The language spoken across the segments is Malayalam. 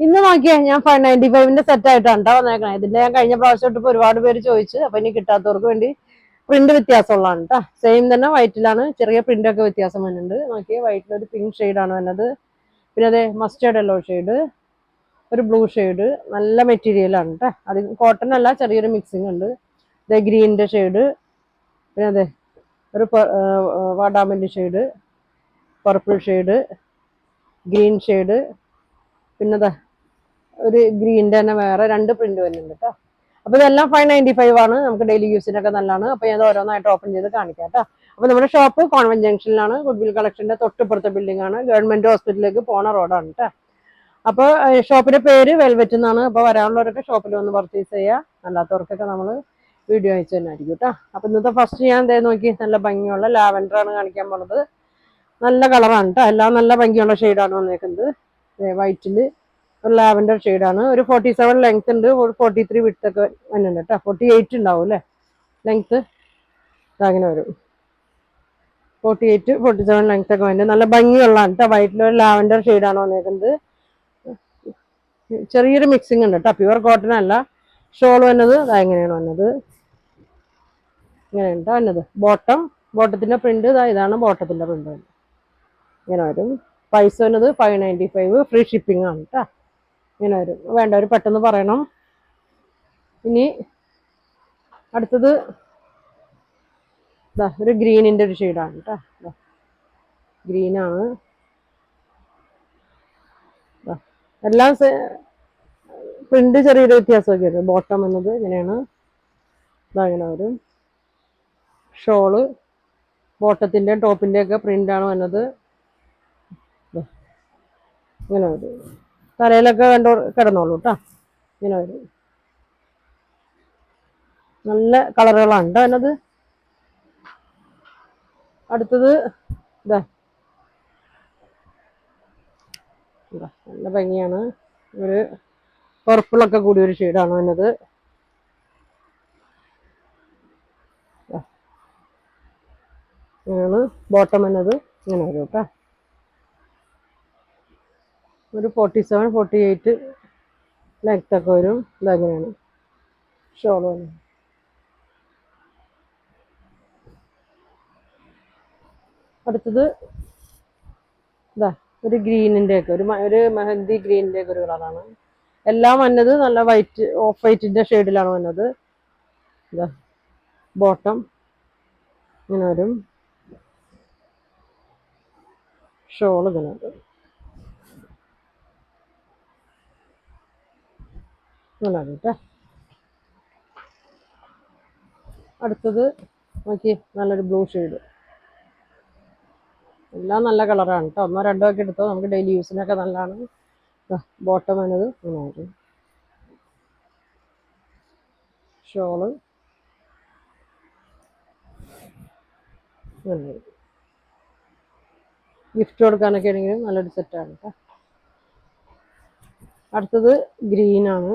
ഇന്ന് നോക്കിയേ ഞാൻ 595ന്റെ സെറ്റ് ആയിട്ടാണ് കേട്ടോ വന്നേക്കണേ. ഇതിന്റെ ഞാൻ കഴിഞ്ഞ പ്രാവശ്യം ഇട്ടപ്പോൾ ഒരുപാട് പേര് ചോദിച്ചു. അപ്പൊ ഇനി കിട്ടാത്തവർക്ക് വേണ്ടി പ്രിന്റ് വ്യത്യാസമുള്ളതാണ് കേട്ടോ. സെയിം തന്നെ വൈറ്റിലാണ്, ചെറിയ പ്രിന്റ് ഒക്കെ വ്യത്യാസം വരുന്നുണ്ട്. നോക്കിയേ വൈറ്റിൽ ഒരു പിങ്ക് ഷെയ്ഡാണ് വരുന്നത്. പിന്നെ അതെ മസ്റ്റേർഡ് യെല്ലോ ഷെയ്ഡ്, ഒരു ബ്ലൂ ഷെയ്ഡ്, നല്ല മെറ്റീരിയലാണ് കേട്ടോ. അത് കോട്ടൺ അല്ല, ചെറിയൊരു മിക്സിംഗ് ഉണ്ട്. ഇതേ ഗ്രീനിന്റെ ഷെയ്ഡ്, പിന്നെ അതെ ഒരു വാടാമല്ലി shade, purple shade, green shade, പിന്നെ ഒരു ഗ്രീനിന്റെ തന്നെ വേറെ 2 പ്രിന്റ് വരുന്നുണ്ട് കേട്ടോ. അപ്പൊ ഇതെല്ലാം 595 ആണ്. നമുക്ക് ഡെയിലി യൂസിനൊക്കെ നല്ലതാണ്. അപ്പൊ ഞാൻ ഓരോന്നായിട്ട് ഓപ്പൺ ചെയ്ത് കാണിക്കാം കേട്ടോ. അപ്പൊ നമ്മുടെ ഷോപ്പ് കോൺവെന്റ് ജംഗ്ഷനിലാണ്, ഗുഡ്വിൽ കളക്ഷന്റെ തൊട്ടിപ്പുറത്തെ ബിൽഡിംഗ് ആണ്, ഗവൺമെന്റ് ഹോസ്പിറ്റലിലേക്ക് പോണ റോഡാണ് കേട്ടോ. അപ്പൊ ഷോപ്പിന്റെ പേര് വെൽവെറ്റ് എന്നാണ്. അപ്പൊ വരാനുള്ളവരൊക്കെ ഷോപ്പിൽ വന്ന് പർച്ചേസ് ചെയ്യുക, അല്ലാത്തവർക്കൊക്കെ നമ്മൾ വീഡിയോ അയച്ചു തന്നെ ആയിരിക്കും കേട്ടോ. അപ്പൊ ഇന്നത്തെ ഫസ്റ്റ് ഞാൻ നോക്കി നല്ല ഭംഗിയുള്ള ലാവൻഡർ ആണ് കാണിക്കാൻ പോണത്. നല്ല കളറാണ് കേട്ടോ, എല്ലാം നല്ല ഭംഗിയുള്ള ഷെയ്ഡാണ് വന്നേക്കുന്നത്. വൈറ്റില് ഒരു ലാവൻഡർ ഷെയ്ഡാണ്. ഒരു 47 ലെങ്ത് ഉണ്ട്, ഒരു 43 വിഡ്ത്ത് ഒക്കെ വരുന്നുണ്ട് കേട്ടോ. 48 ഉണ്ടാവും അല്ലേ ലെങ്ത്, അങ്ങനെ വരും. 48 47 ലെങ്ത് ഒക്കെ വരുന്നുണ്ട്. നല്ല ഭംഗിയുള്ളതാണ് കേട്ടോ. വൈറ്റിലൊരു ലാവൻഡർ ഷെയ്ഡാണ് വന്നേക്കുന്നത്. ചെറിയൊരു മിക്സിംഗ് ഉണ്ട് കേട്ടോ, പ്യുവർ കോട്ടൺ അല്ല. ഷോൾ വന്നത് എങ്ങനെയാണ് വന്നത്, ഇങ്ങനെയാണ് കേട്ടോ വന്നത്. ബോട്ടത്തിന്റെ പ്രിന്റ് ഇതാണ് ബോട്ടത്തിന്റെ പ്രിന്റ്. ഇങ്ങനെ വരും. പൈസ വന്നത് 595, ഫ്രീ ഷിപ്പിംഗ് ആണ് കേട്ടോ. ഇങ്ങനെ വരും. വേണ്ടവർ പെട്ടെന്ന് പറയണം. ഇനി അടുത്തത് ഒരു ഗ്രീനിന്റെ ഒരു ഷെയ്ഡാണ് കേട്ടോ. ഗ്രീനാണ്. എല്ലാം പ്രിന്റ് ചെറിയൊരു വ്യത്യാസമൊക്കെ വരും. ബോട്ടം എന്നത് ഇങ്ങനെയാണ്, ഇതങ്ങനെ വരും. ഷോള് ബോട്ടത്തിന്റെ ടോപ്പിന്റെ ഒക്കെ പ്രിന്റ് ആണ് വന്നത്. ഇങ്ങനെ വരും. തലയിലൊക്കെ കിടന്നോളൂ കേട്ടോ. ഇങ്ങനെ വരും. നല്ല കളറുകളാണ് കേട്ടോ എന്നത്. അടുത്തത് നല്ല ഭംഗിയാണ്. ഒരു പർപ്പിളൊക്കെ കൂടി ഒരു ഷെയ്ഡാണ് വന്നത്. ഇങ്ങനെയാണ് ബോട്ടം എന്നത്. ഇങ്ങനെ വരും കേട്ടോ. ഒരു 47 48 ലെങ്ത് ഒക്കെ വരും. ഇതങ്ങനെയാണ് ഷോൾ വന്നത്. അടുത്തത് ഒരു ഗ്രീനിന്റെ ഒക്കെ ഒരു മെഹന്തി ഗ്രീനിന്റെ ഒക്കെ ഒരു കളറാണ്. എല്ലാം വന്നത് നല്ല വൈറ്റ്, ഓഫ് വൈറ്റിന്റെ ഷെയ്ഡിലാണ് വന്നത്. ബോട്ടം ഇങ്ങനെ വരും. ഷോൾ ഇങ്ങനെ വരും. അങ്ങനെ കേട്ടോ. അടുത്തത് നോക്കി നല്ലൊരു ബ്ലൂ ഷെയ്ഡ്. എല്ലാം നല്ല കളറാണ് കേട്ടോ. 1 2 ഒക്കെ എടുത്തോ, നമുക്ക് ഡെയിലി യൂസിനൊക്കെ നല്ലതാണ്. ബോട്ടം വന്നത് ഇങ്ങനെ വരും. ഷോള് ഗിഫ്റ്റ് കൊടുക്കാനൊക്കെ ആണെങ്കിലും നല്ലൊരു സെറ്റാണ് കേട്ടോ. അടുത്തത് ഗ്രീനാണ്.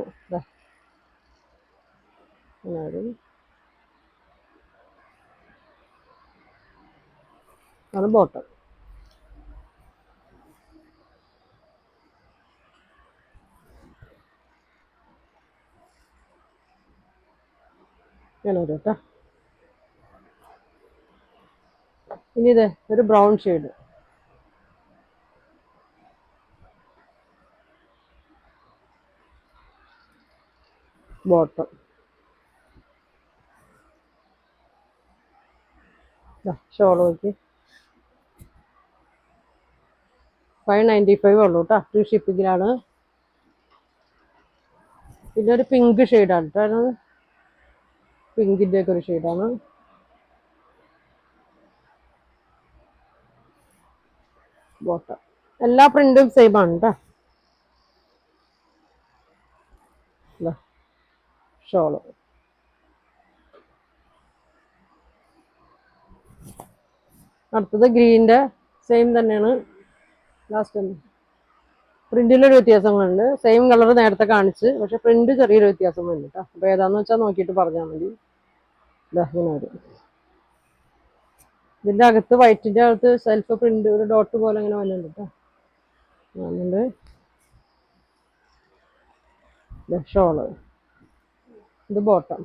ആണ് ബോട്ടം. ഇങ്ങനെ വരും കേട്ടോ. ഇനി ഒരു ബ്രൗൺ ഷെയ്ഡ്. ബോട്ടം ഷോൾ നോക്കി 595 ഉള്ളൂ കേട്ടോ. ഫ്രീ ഷിപ്പിങ്ങിലാണ്. പിന്നെ ഒരു പിങ്ക് ഷെയ്ഡാണ് കേട്ടോ. പിങ്കിന്റെ ഒക്കെ ഒരു ഷെയ്ഡാണ്. ബോട്ടം എല്ലാ പ്രിന്റും സെയിം ആണ് കേട്ടോ. ഷോള് അടുത്തത് ഗ്രീനിന്റെ സെയിം തന്നെയാണ്. ലാസ്റ്റ് പ്രിന്റിലൊരു വ്യത്യാസങ്ങളുണ്ട്. സെയിം കളർ നേരത്തെ കാണിച്ച്, പക്ഷെ പ്രിന്റ് ചെറിയൊരു വ്യത്യാസം വരുന്നു കേട്ടോ. അപ്പൊ ഏതാന്ന് വെച്ചാൽ നോക്കിയിട്ട് പറഞ്ഞാൽ മതി. ഇങ്ങനെ വരും. ഇതിന്റെ അകത്ത് വൈറ്റിന്റെ അകത്ത് സെൽഫ് പ്രിന്റ് ഒരു ഡോട്ട് പോലെ ഇങ്ങനെ വന്നിട്ടുണ്ട് കേട്ടോ. ഷോള്, ഇത് ബോട്ടം.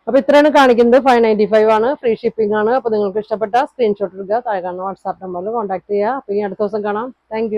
അപ്പൊ ഇത്രയാണ് കാണിക്കുന്നത്. 595 ആണ്, ഫ്രീ ഷിപ്പിംഗ് ആണ്. അപ്പൊ നിങ്ങൾക്ക് ഇഷ്ടപ്പെട്ട സ്ക്രീൻഷോട്ട് എടുക്കുക, താഴെ കാണുന്ന വാട്സാപ്പ് നമ്പറിൽ കോൺടാക്ട് ചെയ്യുക. അപ്പൊ ഇനി അടുത്ത ദിവസം കാണാം. താങ്ക്